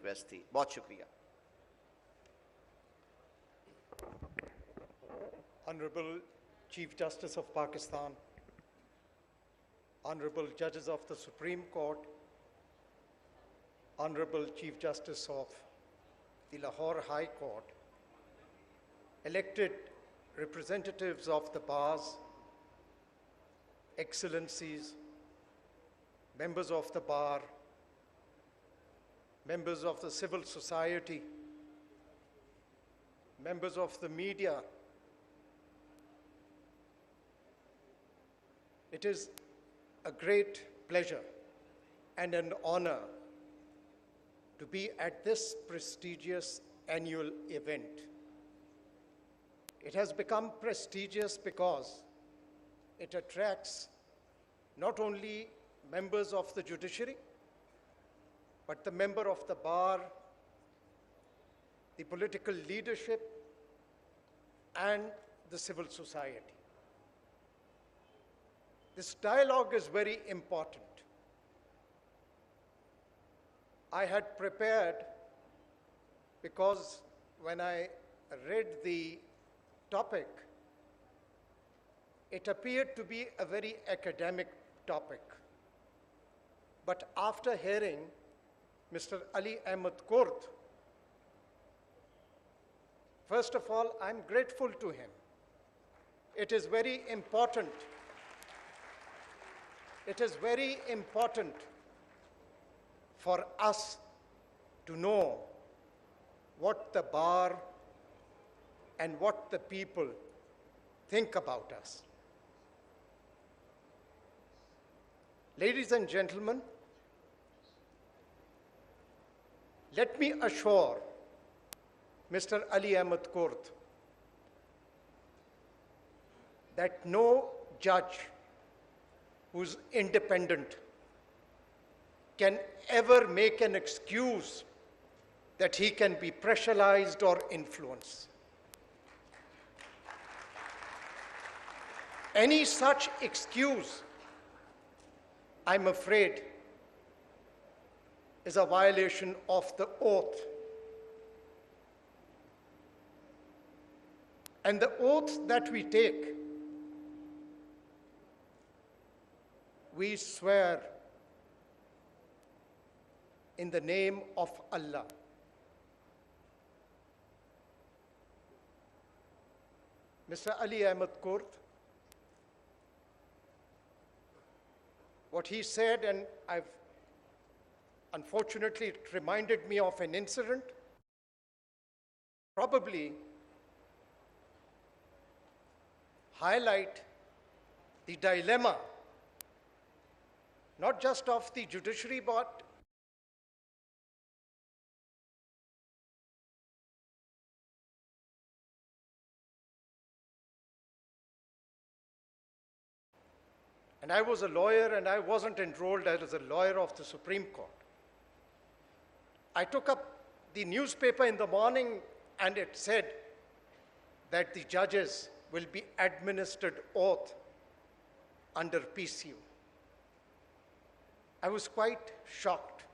Request थी। बहुत शुक्रिया। Honorable Chief Justice of Pakistan, Honorable Judges of the Supreme Court, Honorable Chief Justice of the Lahore High Court, elected representatives of the bars, excellencies, members of the bar, members of the civil society, members of the media. It is a great pleasure and an honor to be at this prestigious annual event. It has become prestigious because it attracts not only members of the judiciary, but the member of the bar, the political leadership, and the civil society. This dialogue is very important. I had prepared because when I read the topic, it appeared to be a very academic topic. But after hearing Mr. Ali Ahmed Kurt, first of all, I'm grateful to him. It is very important. It is very important for us to know what the bar and what the people think about us. Ladies and gentlemen, let me assure Mr. Ali Ahmed Kurt that no judge who's independent can ever make an excuse that he can be pressurized or influenced. Any such excuse, I'm afraid, is a violation of the oath. And the oath that we take, we swear in the name of Allah. Mr. Ali Ahmed Kurt, what he said, and unfortunately it reminded me of an incident, probably highlight the dilemma, not just of the judiciary, but and I was a lawyer and I wasn't enrolled as a lawyer of the Supreme Court. I took up the newspaper in the morning and it said that the judges will be administered oath under PCU. I was quite shocked.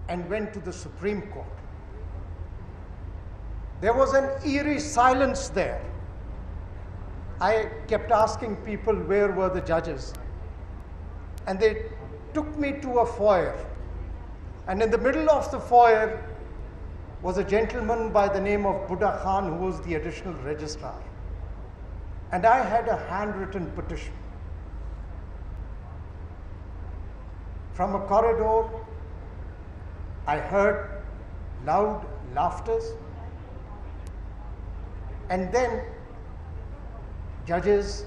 And went to the Supreme Court. There was an eerie silence there. I kept asking people where were the judges. And they took me to a foyer. And in the middle of the foyer was a gentleman by the name of Buddha Khan, who was the additional registrar. And I had a handwritten petition. From a corridor, I heard loud laughters, and then judges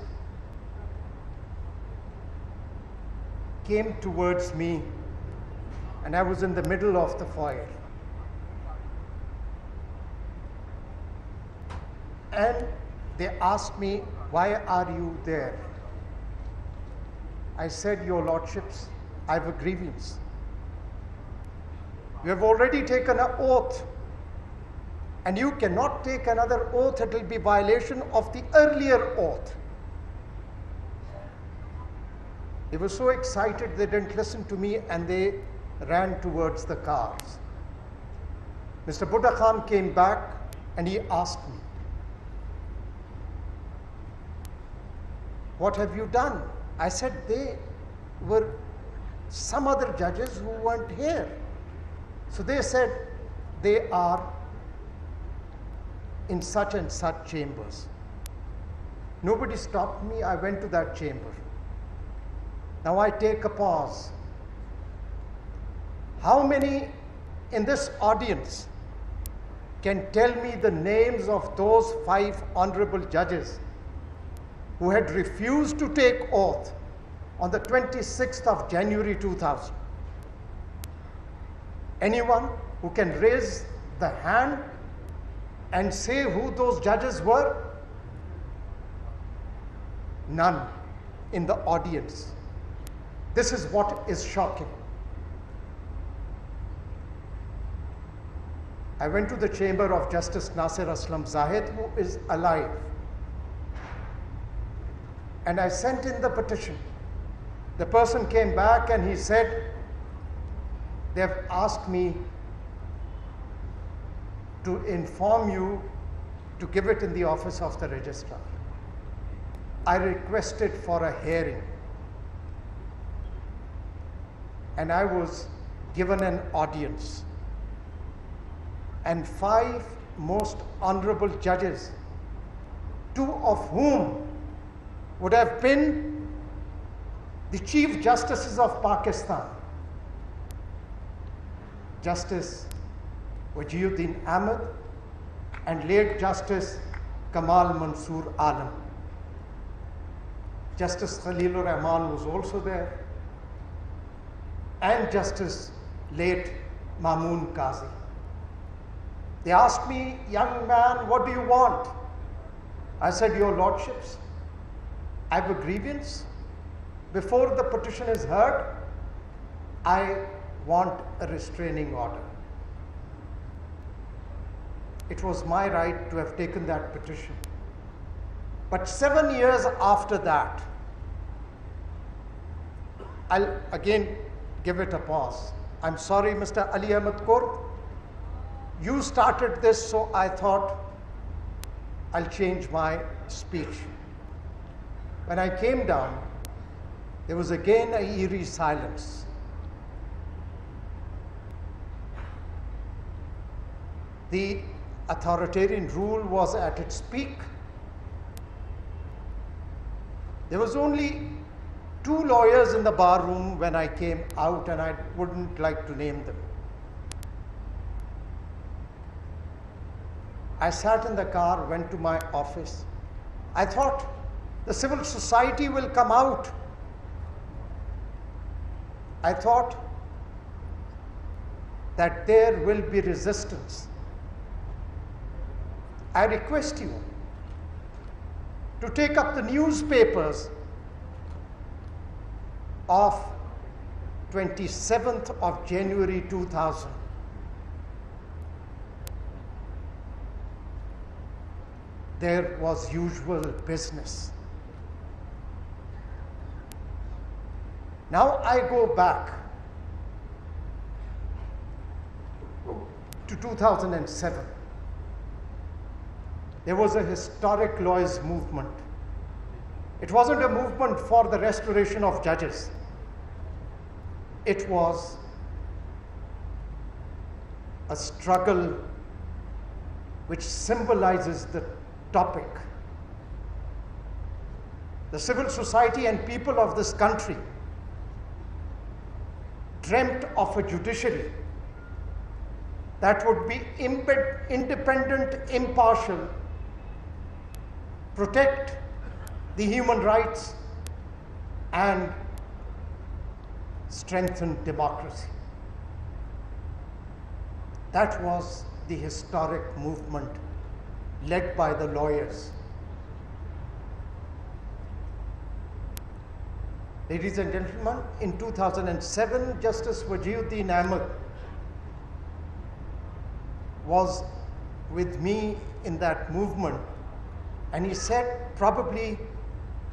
came towards me, and I was in the middle of the foyer. And they asked me, "Why are you there?" I said, "Your Lordships, I have a grievance. You have already taken an oath and you cannot take another oath, it will be violation of the earlier oath. They were so excited they didn't listen to me and they ran towards the cars. Mr. Bhutta Khan came back and he asked me, "What have you done?" I said, "They were some other judges who weren't here." So they said, "They are in such and such chambers." Nobody stopped me. I went to that chamber. Now I take a pause. How many in this audience can tell me the names of those 5 honorable judges who had refused to take oath on the 26th of January 2000? Anyone who can raise the hand and say who those judges were? None in the audience. This is what is shocking. I went to the chamber of Justice Nasir Aslam Zahid, who is alive, and I sent in the petition. The person came back and he said, "They have asked me to inform you to give it in the office of the registrar." I requested for a hearing, and I was given an audience. And 5 most honorable judges, 2 of whom would have been the Chief Justices of Pakistan, Justice Wajiuddin Ahmed and late Justice Kamal Mansoor Alam. Justice Khalilur Rahman was also there, and Justice late Mamoon Qazi. They asked me, "Young man, what do you want?" I said, "Your Lordships, I have a grievance. Before the petition is heard, I want a restraining order." It was my right to have taken that petition. But 7 years after that, I'll again give it a pause. I'm sorry, Mr. Ali Ahmed Kaur, you started this, so I thought I'll change my speech. When I came down, there was again an eerie silence. The authoritarian rule was at its peak. There was only 2 lawyers in the bar room when I came out, and I wouldn't like to name them. I sat in the car, went to my office. I thought the civil society will come out. I thought that there will be resistance. I request you to take up the newspapers of 27th of January 2000. There was usual business. Now I go back to 2007. There was a historic lawyers' movement. It wasn't a movement for the restoration of judges. It was a struggle which symbolizes the topic. The civil society and people of this country dreamt of a judiciary that would be independent, impartial, protect the human rights, and strengthen democracy. That was the historic movement led by the lawyers. Ladies and gentlemen, in 2007, Justice Wajiuddin Ahmed was with me in that movement, and he said probably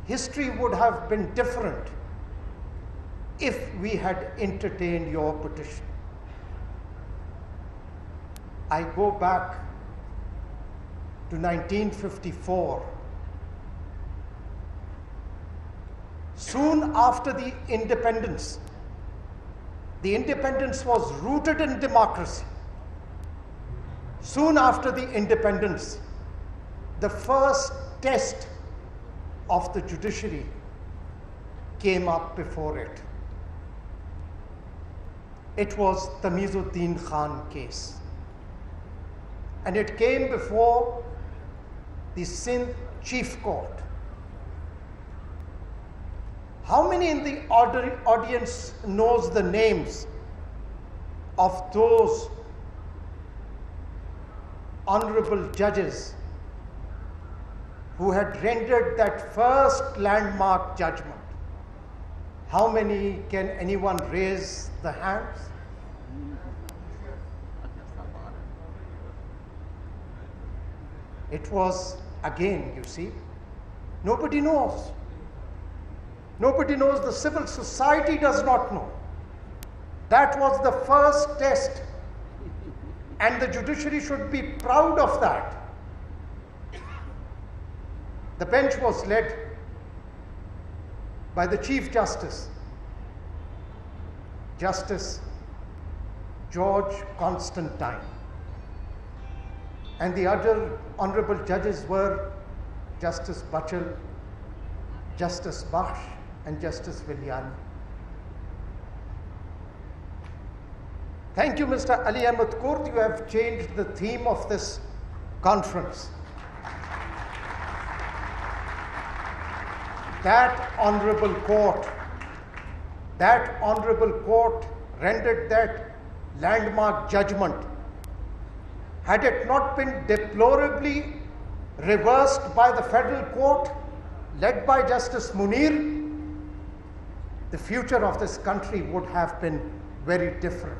history would have been different if we had entertained your petition. I go back to 1954. Soon after the independence was rooted in democracy. Soon after the independence, the first test of the judiciary came up before it. It was the Cheezien Hain case. And it came before the Sindh Chief Court. How many in the audience knows the names of those honorable judges who had rendered that first landmark judgment? How many can anyone raise the hands? It was, again, you see, nobody knows. Nobody knows, the civil society does not know. That was the first test, and the judiciary should be proud of that. The bench was led by the Chief Justice, Justice George Constantine. And the other honorable judges were Justice Bachel, Justice Bakhsh, and Justice Viliani. Thank you, Mr. Ali Ahmed Kurt. You have changed the theme of this conference. That honorable court rendered that landmark judgment. Had it not been deplorably reversed by the federal court, led by Justice Munir, the future of this country would have been very different.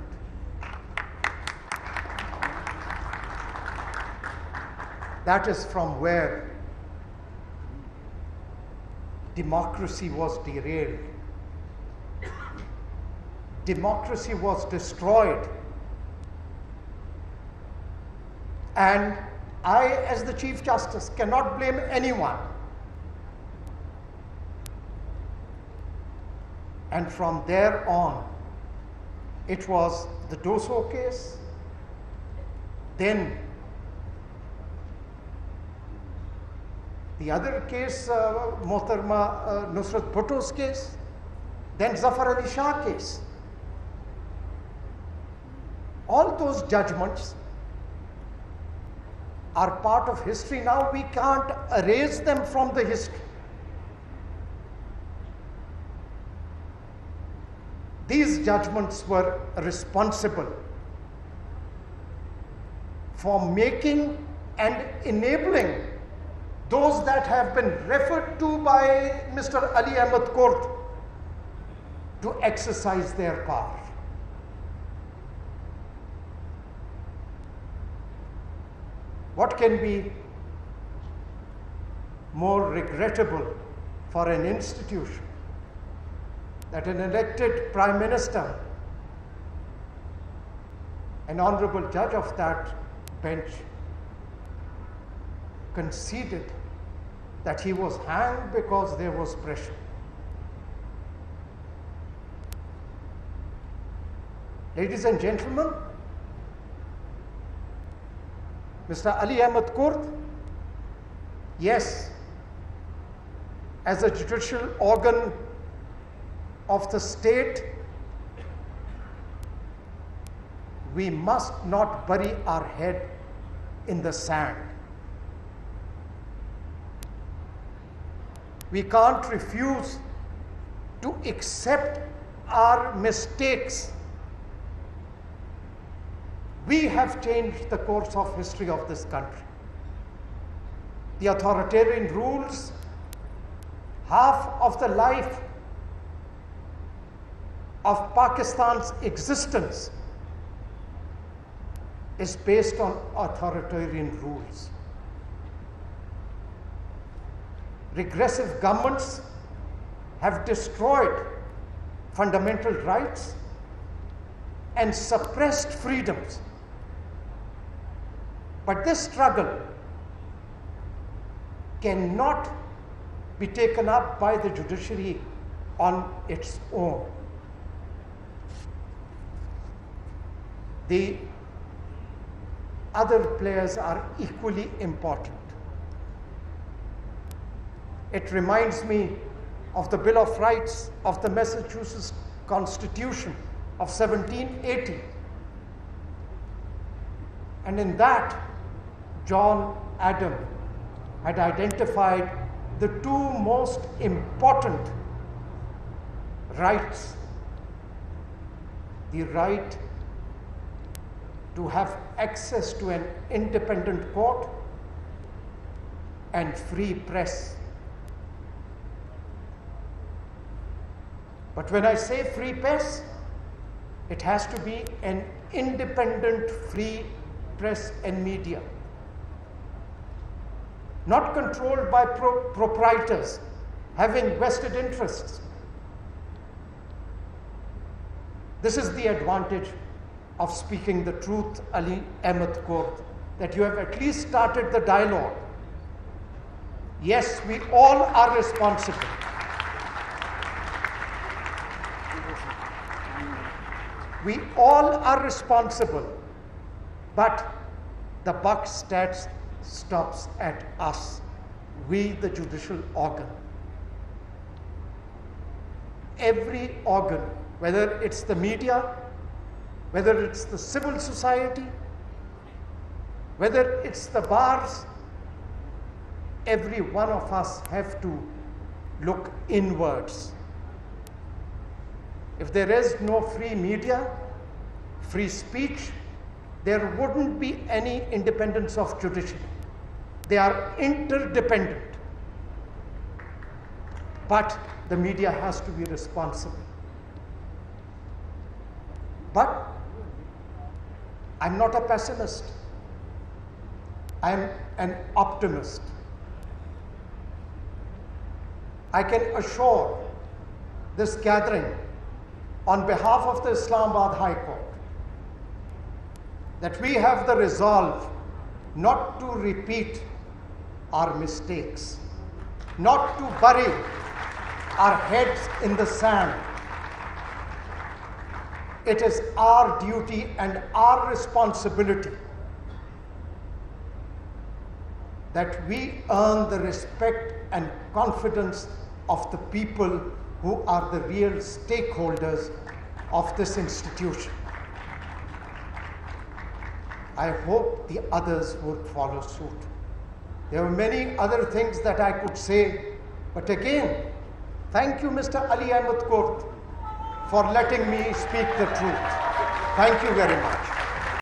That is from where democracy was derailed. Democracy was destroyed. And I, as the Chief Justice, cannot blame anyone. And from there on, it was the Doso case, then the other case, Mohtarma Nusrat Bhutto's case, then Zafar Ali Shah case. All those judgments are part of history now. We can't erase them from the history. These judgments were responsible for making and enabling those that have been referred to by Mr. Ali Ahmed Kurt to exercise their power. What can be more regrettable for an institution that an elected Prime Minister, an honorable judge of that bench, conceded that he was hanged because there was pressure. Ladies and gentlemen, Mr. Ali Ahmed Kurt, yes, as a judicial organ of the state, we must not bury our head in the sand. We can't refuse to accept our mistakes. We have changed the course of history of this country. The authoritarian rules, half of the life of Pakistan's existence is based on authoritarian rules. Regressive governments have destroyed fundamental rights and suppressed freedoms. But this struggle cannot be taken up by the judiciary on its own. The other players are equally important. It reminds me of the Bill of Rights of the Massachusetts Constitution of 1780. And in that, John Adams had identified the two most important rights: the right to have access to an independent court and free press. But when I say free press, it has to be an independent free press and media, not controlled by proprietors having vested interests. This is the advantage of speaking the truth, Ali Ahmed Court, that you have at least started the dialogue. Yes, we all are responsible. We all are responsible, but the buck stops at us, we the judicial organ. Every organ, whether it's the media, whether it's the civil society, whether it's the bars, every one of us have to look inwards. If there is no free media, free speech, there wouldn't be any independence of judiciary. They are interdependent. But the media has to be responsible. But I'm not a pessimist. I'm an optimist. I can assure this gathering on behalf of the Islamabad High Court that we have the resolve not to repeat our mistakes, not to bury our heads in the sand. It is our duty and our responsibility that we earn the respect and confidence of the people who are the real stakeholders of this institution. I hope the others would follow suit. There were many other things that I could say, but again, thank you, Mr. Ali Ahmed Court, for letting me speak the truth. Thank you very much.